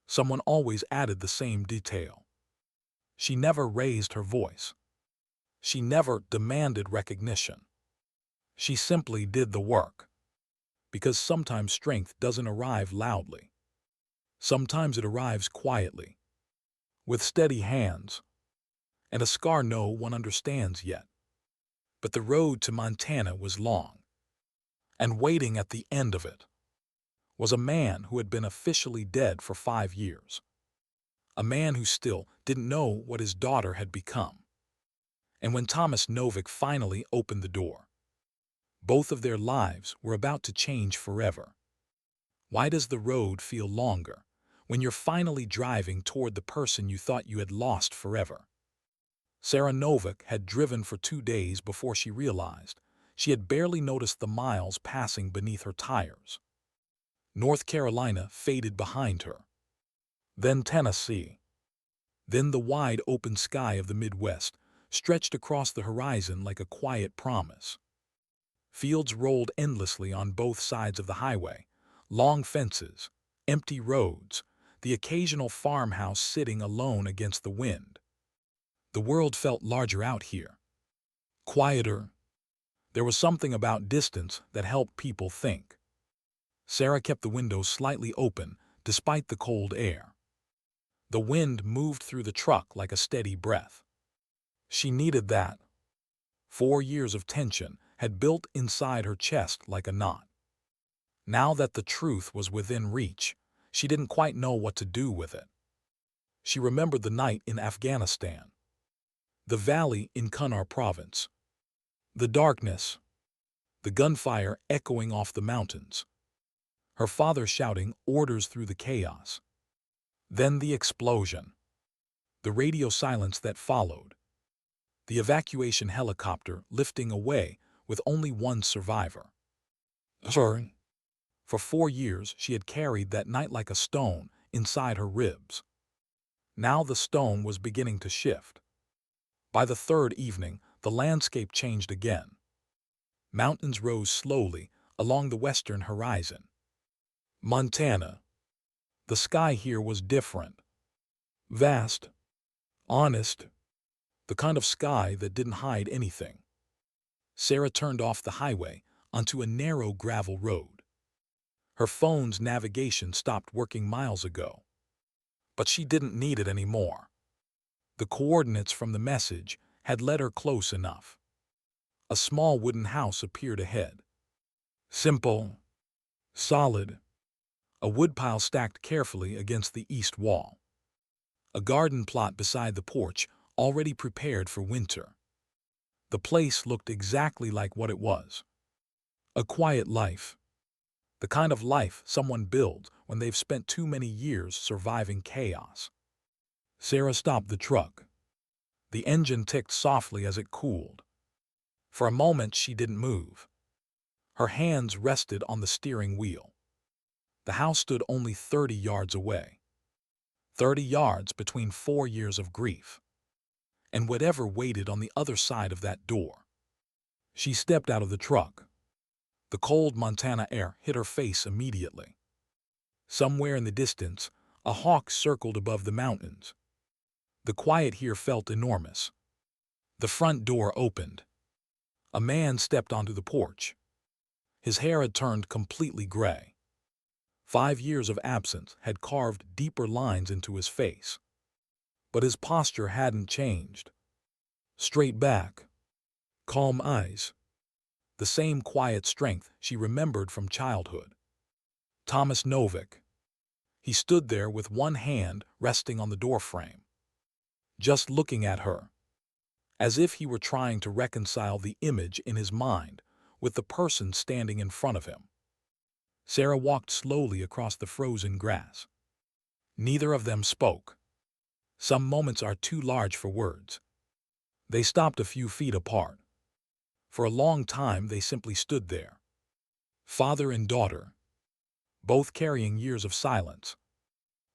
S1: someone always added the same detail. She never raised her voice. She never demanded recognition. She simply did the work. Because sometimes strength doesn't arrive loudly. Sometimes it arrives quietly, with steady hands, and a scar no one understands yet. But the road to Montana was long, and waiting at the end of it was a man who had been officially dead for 5 years. A man who still didn't know what his daughter had become. And when Thomas Novick finally opened the door, both of their lives were about to change forever. Why does the road feel longer when you're finally driving toward the person you thought you had lost forever? Sarah Novick had driven for 2 days before she realized she had barely noticed the miles passing beneath her tires. North Carolina faded behind her. Then Tennessee. Then the wide open sky of the Midwest stretched across the horizon like a quiet promise. Fields rolled endlessly on both sides of the highway, long fences, empty roads, the occasional farmhouse sitting alone against the wind. The world felt larger out here. Quieter. There was something about distance that helped people think. Sarah kept the windows slightly open despite the cold air. The wind moved through the truck like a steady breath. She needed that. 4 years of tension had built inside her chest like a knot. Now that the truth was within reach, she didn't quite know what to do with it. She remembered the night in Afghanistan, the valley in Kunar province, the darkness, the gunfire echoing off the mountains, her father shouting orders through the chaos. Then the explosion, the radio silence that followed, the evacuation helicopter lifting away with only one survivor. Sorry. For 4 years she had carried that night like a stone inside her ribs. Now the stone was beginning to shift. By the 3rd evening, the landscape changed again. Mountains rose slowly along the western horizon. Montana. The sky here was different. Vast. Honest. The kind of sky that didn't hide anything. Sarah turned off the highway onto a narrow gravel road. Her phone's navigation stopped working miles ago. But she didn't need it anymore. The coordinates from the message had led her close enough. A small wooden house appeared ahead. Simple. Solid. A woodpile stacked carefully against the east wall. A garden plot beside the porch, already prepared for winter. The place looked exactly like what it was. A quiet life. The kind of life someone builds when they've spent too many years surviving chaos. Sarah stopped the truck. The engine ticked softly as it cooled. For a moment she didn't move. Her hands rested on the steering wheel. The house stood only 30 yards away. 30 yards between 4 years of grief. And whatever waited on the other side of that door. She stepped out of the truck. The cold Montana air hit her face immediately. Somewhere in the distance, a hawk circled above the mountains. The quiet here felt enormous. The front door opened. A man stepped onto the porch. His hair had turned completely gray. 5 years of absence had carved deeper lines into his face. But his posture hadn't changed. Straight back, calm eyes, the same quiet strength she remembered from childhood. Thomas Novick. He stood there with one hand resting on the doorframe, just looking at her, as if he were trying to reconcile the image in his mind with the person standing in front of him. Sarah walked slowly across the frozen grass. Neither of them spoke. Some moments are too large for words. They stopped a few feet apart. For a long time they simply stood there. Father and daughter, both carrying years of silence.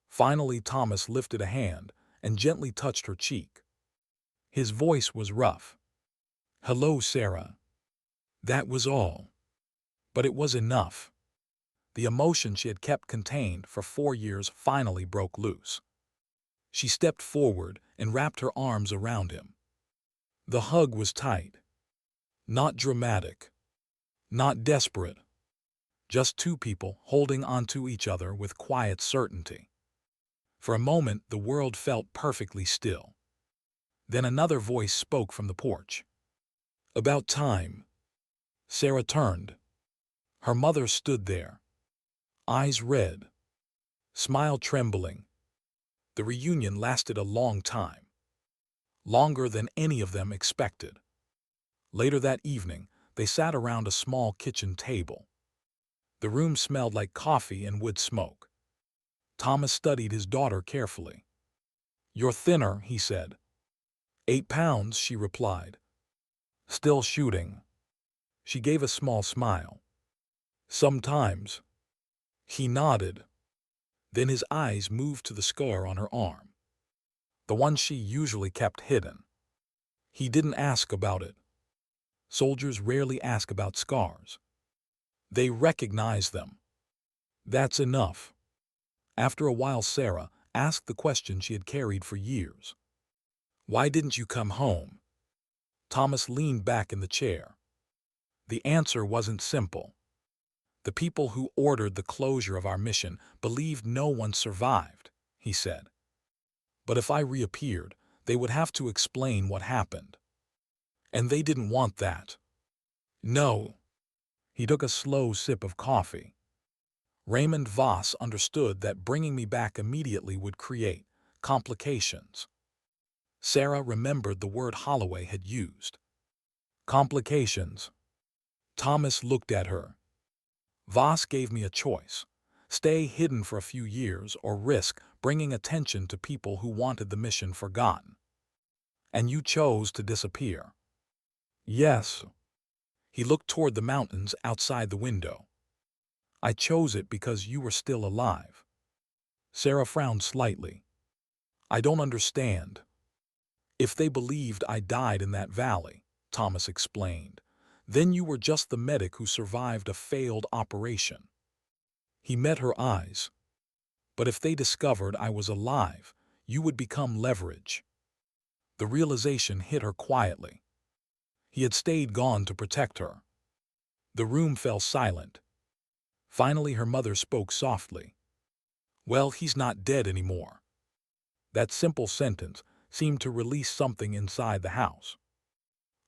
S1: Finally Thomas lifted a hand and gently touched her cheek. His voice was rough. "Hello, Sarah." That was all. But it was enough. The emotion she had kept contained for 4 years finally broke loose. She stepped forward and wrapped her arms around him. The hug was tight. Not dramatic. Not desperate. Just two people holding onto each other with quiet certainty. For a moment the world felt perfectly still. Then another voice spoke from the porch. "About time." Sarah turned. Her mother stood there, eyes red, smile trembling. The reunion lasted a long time. Longer than any of them expected. Later that evening, they sat around a small kitchen table. The room smelled like coffee and wood smoke. Thomas studied his daughter carefully. "You're thinner," he said. "8 pounds," she replied. "Still shooting." She gave a small smile. "Sometimes." He nodded. Then his eyes moved to the scar on her arm, the one she usually kept hidden. He didn't ask about it. Soldiers rarely ask about scars. They recognize them. That's enough. After a while Sarah asked the question she had carried for years. "Why didn't you come home?" Thomas leaned back in the chair. The answer wasn't simple. "The people who ordered the closure of our mission believed no one survived," he said. "But if I reappeared, they would have to explain what happened. And they didn't want that." "No." He took a slow sip of coffee. "Raymond Voss understood that bringing me back immediately would create complications." Sarah remembered the word Holloway had used. Complications. Thomas looked at her. "Voss gave me a choice. Stay hidden for a few years or risk bringing attention to people who wanted the mission forgotten. And you chose to disappear." "Yes." He looked toward the mountains outside the window. "I chose it because you were still alive." Sarah frowned slightly. "I don't understand." "If they believed I died in that valley," Thomas explained, "then you were just the medic who survived a failed operation." He met her eyes. "But if they discovered I was alive, you would become leverage." The realization hit her quietly. He had stayed gone to protect her. The room fell silent. Finally her mother spoke softly. "Well, he's not dead anymore." That simple sentence seemed to release something inside the house.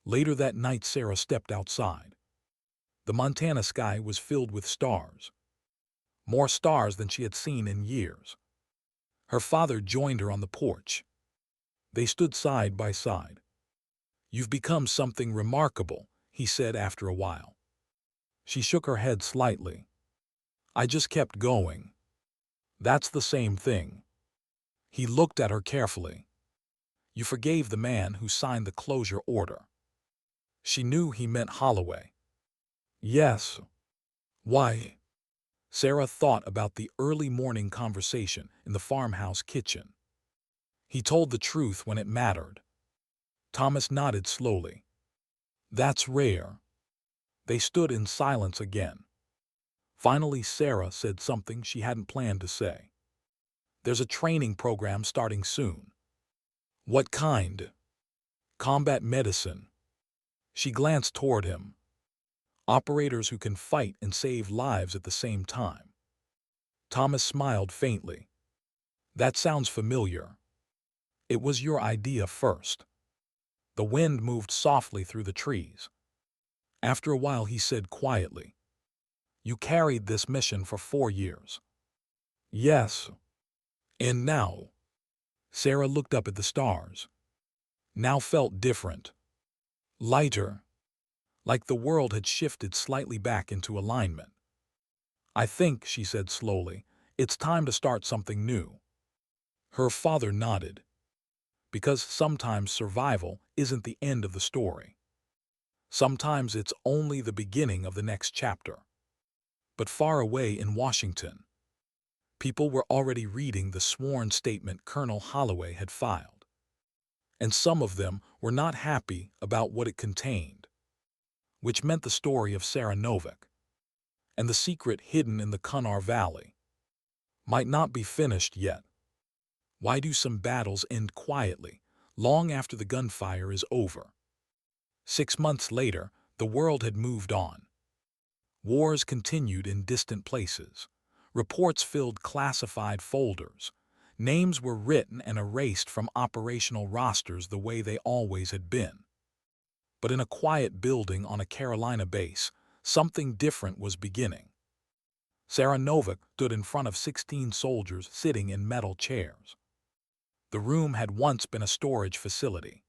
S1: Later that night Sarah stepped outside. The Montana sky was filled with stars. More stars than she had seen in years. Her father joined her on the porch. They stood side by side. "You've become something remarkable," he said after a while. She shook her head slightly. "I just kept going." "That's the same thing." He looked at her carefully. "You forgave the man who signed the closure order." She knew he meant Holloway. "Yes." "Why?" Sarah thought about the early morning conversation in the farmhouse kitchen. "He told the truth when it mattered." Thomas nodded slowly. "That's rare." They stood in silence again. Finally Sarah said something she hadn't planned to say. "There's a training program starting soon." What kind? Combat medicine. She glanced toward him. Operators who can fight and save lives at the same time. Thomas smiled faintly. That sounds familiar. It was your idea first. The wind moved softly through the trees. After a while he said quietly, "You carried this mission for 4 years." "Yes." "And now?" Sarah looked up at the stars. Now felt different. Lighter. Like the world had shifted slightly back into alignment. "I think," she said slowly, "it's time to start something new." Her father nodded. Because sometimes survival isn't the end of the story. Sometimes it's only the beginning of the next chapter. But far away in Washington, people were already reading the sworn statement Colonel Holloway had filed. And some of them were not happy about what it contained, which meant the story of Sarah Novak and the secret hidden in the Kunar Valley might not be finished yet. Why do some battles end quietly, long after the gunfire is over? 6 months later, the world had moved on. Wars continued in distant places. Reports filled classified folders. Names were written and erased from operational rosters the way they always had been. But in a quiet building on a Carolina base, something different was beginning. Sarah Novak stood in front of 16 soldiers sitting in metal chairs. The room had once been a storage facility.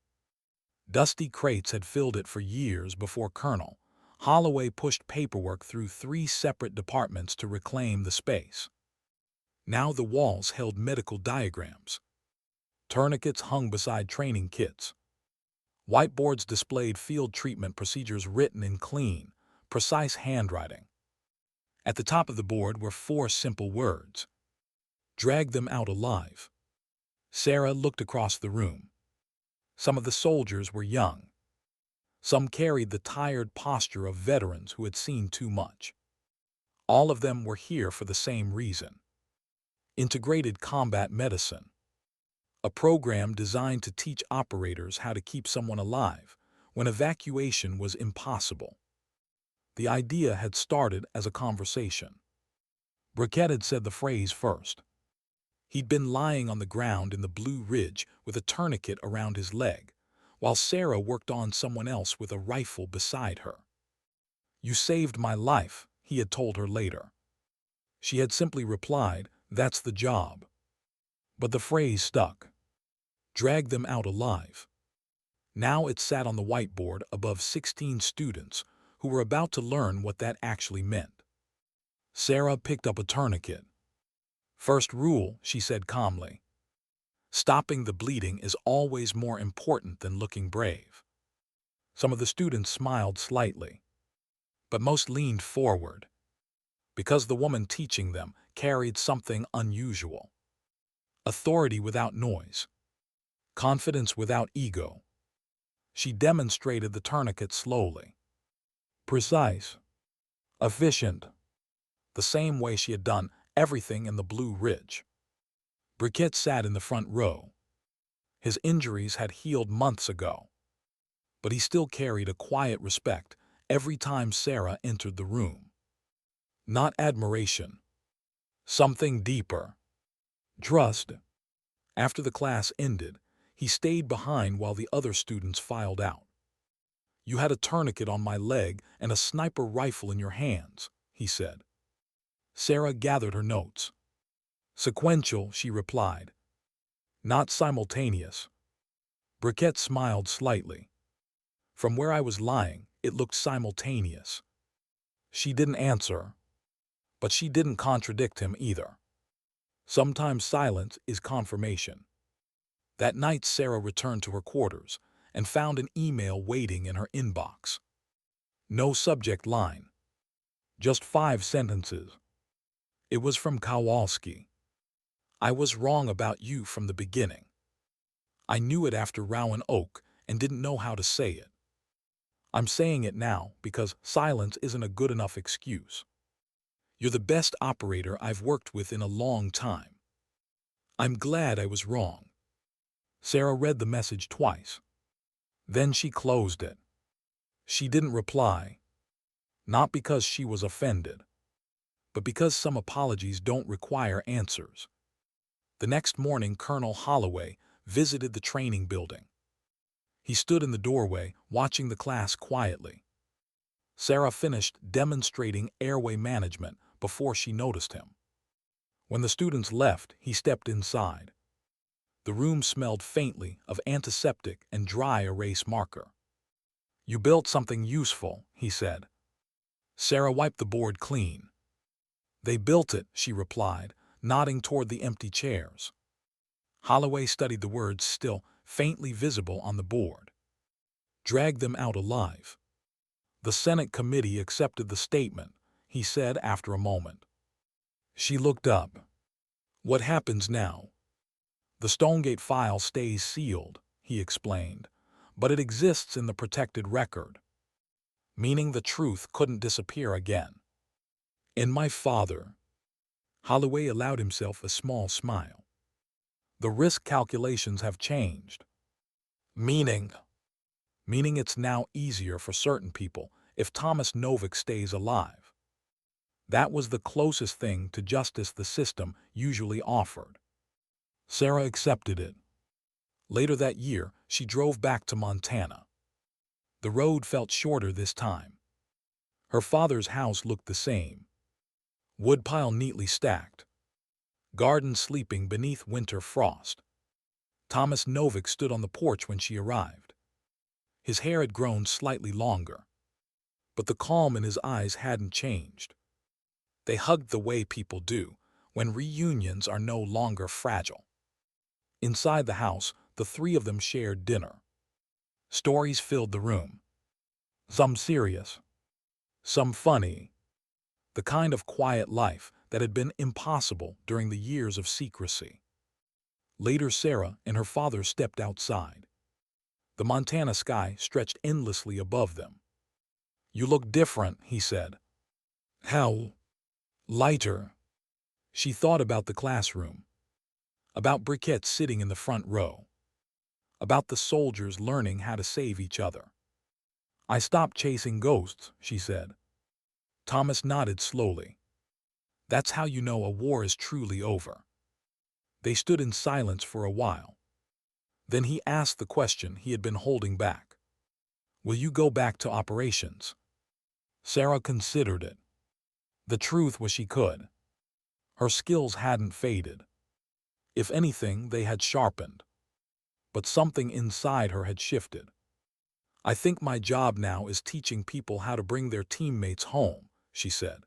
S1: Dusty crates had filled it for years before Colonel Holloway pushed paperwork through 3 separate departments to reclaim the space. Now the walls held medical diagrams. Tourniquets hung beside training kits. Whiteboards displayed field treatment procedures written in clean, precise handwriting. At the top of the board were 4 simple words. Drag them out alive. Sarah looked across the room. Some of the soldiers were young. Some carried the tired posture of veterans who had seen too much. All of them were here for the same reason. Integrated combat medicine. A program designed to teach operators how to keep someone alive when evacuation was impossible. The idea had started as a conversation. Briquette had said the phrase first. He'd been lying on the ground in the Blue Ridge with a tourniquet around his leg, while Sarah worked on someone else with a rifle beside her. "You saved my life," he had told her later. She had simply replied, "That's the job." But the phrase stuck. Drag them out alive. Now it sat on the whiteboard above 16 students who were about to learn what that actually meant. Sarah picked up a tourniquet. "First rule," she said calmly. "Stopping the bleeding is always more important than looking brave." Some of the students smiled slightly, but most leaned forward, because the woman teaching them carried something unusual. Authority without noise. Confidence without ego. She demonstrated the tourniquet slowly. Precise. Efficient. The same way she had done everything in the Blue Ridge. Briquette sat in the front row. His injuries had healed months ago, but he still carried a quiet respect every time Sarah entered the room. Not admiration. Something deeper. Trust. After the class ended, he stayed behind while the other students filed out. "You had a tourniquet on my leg and a sniper rifle in your hands," he said. Sarah gathered her notes. "Sequential," she replied. "Not simultaneous." Briquette smiled slightly. "From where I was lying, it looked simultaneous." She didn't answer, but she didn't contradict him either. Sometimes silence is confirmation. That night Sarah returned to her quarters and found an email waiting in her inbox. No subject line. Just 5 sentences. It was from Kowalski. "I was wrong about you from the beginning. I knew it after Rowan Oak and didn't know how to say it. I'm saying it now because silence isn't a good enough excuse. You're the best operator I've worked with in a long time. I'm glad I was wrong." Sarah read the message twice. Then she closed it. She didn't reply, not because she was offended, but because some apologies don't require answers. The next morning, Colonel Holloway visited the training building. He stood in the doorway, watching the class quietly. Sarah finished demonstrating airway management before she noticed him. When the students left, he stepped inside. The room smelled faintly of antiseptic and dry erase marker. "You built something useful," he said. Sarah wiped the board clean. "They built it," she replied, nodding toward the empty chairs. Holloway studied the words still faintly visible on the board. "Drag them out alive." "The Senate committee accepted the statement," he said after a moment. She looked up. "What happens now?" "The Stonegate file stays sealed," he explained, "but it exists in the protected record." "Meaning the truth couldn't disappear again." "And my father?" Holloway allowed himself a small smile. "The risk calculations have changed." "Meaning?" "Meaning it's now easier for certain people if Thomas Novick stays alive." That was the closest thing to justice the system usually offered. Sarah accepted it. Later that year, she drove back to Montana. The road felt shorter this time. Her father's house looked the same. Woodpile neatly stacked. Garden sleeping beneath winter frost. Thomas Novick stood on the porch when she arrived. His hair had grown slightly longer, but the calm in his eyes hadn't changed. They hugged the way people do when reunions are no longer fragile. Inside the house, the three of them shared dinner. Stories filled the room. Some serious, some funny. The kind of quiet life that had been impossible during the years of secrecy. Later, Sarah and her father stepped outside. The Montana sky stretched endlessly above them. "You look different," he said. "How?" "Lighter." She thought about the classroom, about briquettes sitting in the front row, about the soldiers learning how to save each other. "I stopped chasing ghosts," she said. Thomas nodded slowly. "That's how you know a war is truly over." They stood in silence for a while. Then he asked the question he had been holding back. "Will you go back to operations?" Sarah considered it. The truth was she could. Her skills hadn't faded. If anything, they had sharpened. But something inside her had shifted. "I think my job now is teaching people how to bring their teammates home," she said.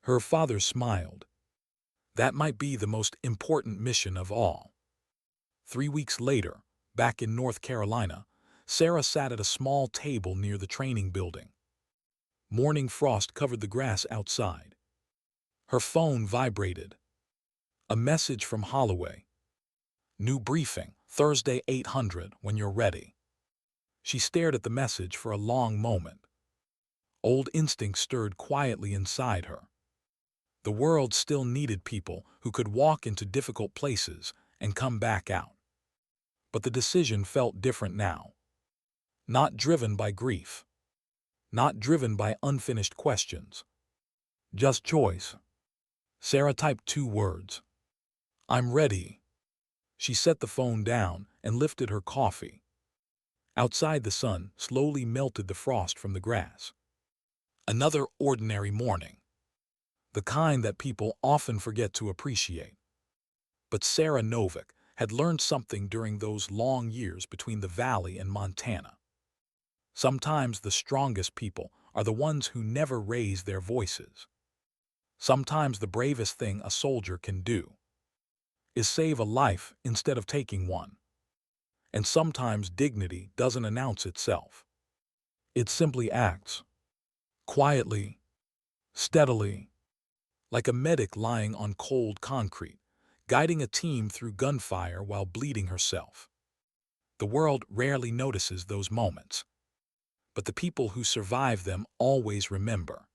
S1: Her father smiled. "That might be the most important mission of all." 3 weeks later, back in North Carolina, Sarah sat at a small table near the training building. Morning frost covered the grass outside. Her phone vibrated. A message from Holloway. "New briefing, Thursday 800 when you're ready." She stared at the message for a long moment. Old instincts stirred quietly inside her. The world still needed people who could walk into difficult places and come back out. But the decision felt different now. Not driven by grief. Not driven by unfinished questions. Just choice. Sarah typed 2 words. "I'm ready." She set the phone down and lifted her coffee. Outside, the sun slowly melted the frost from the grass. Another ordinary morning. The kind that people often forget to appreciate. But Sarah Novick had learned something during those long years between the valley and Montana. Sometimes the strongest people are the ones who never raise their voices. Sometimes the bravest thing a soldier can do is save a life instead of taking one. And sometimes dignity doesn't announce itself. It simply acts. Quietly, steadily, like a medic lying on cold concrete, guiding a team through gunfire while bleeding herself. The world rarely notices those moments, but the people who survive them always remember.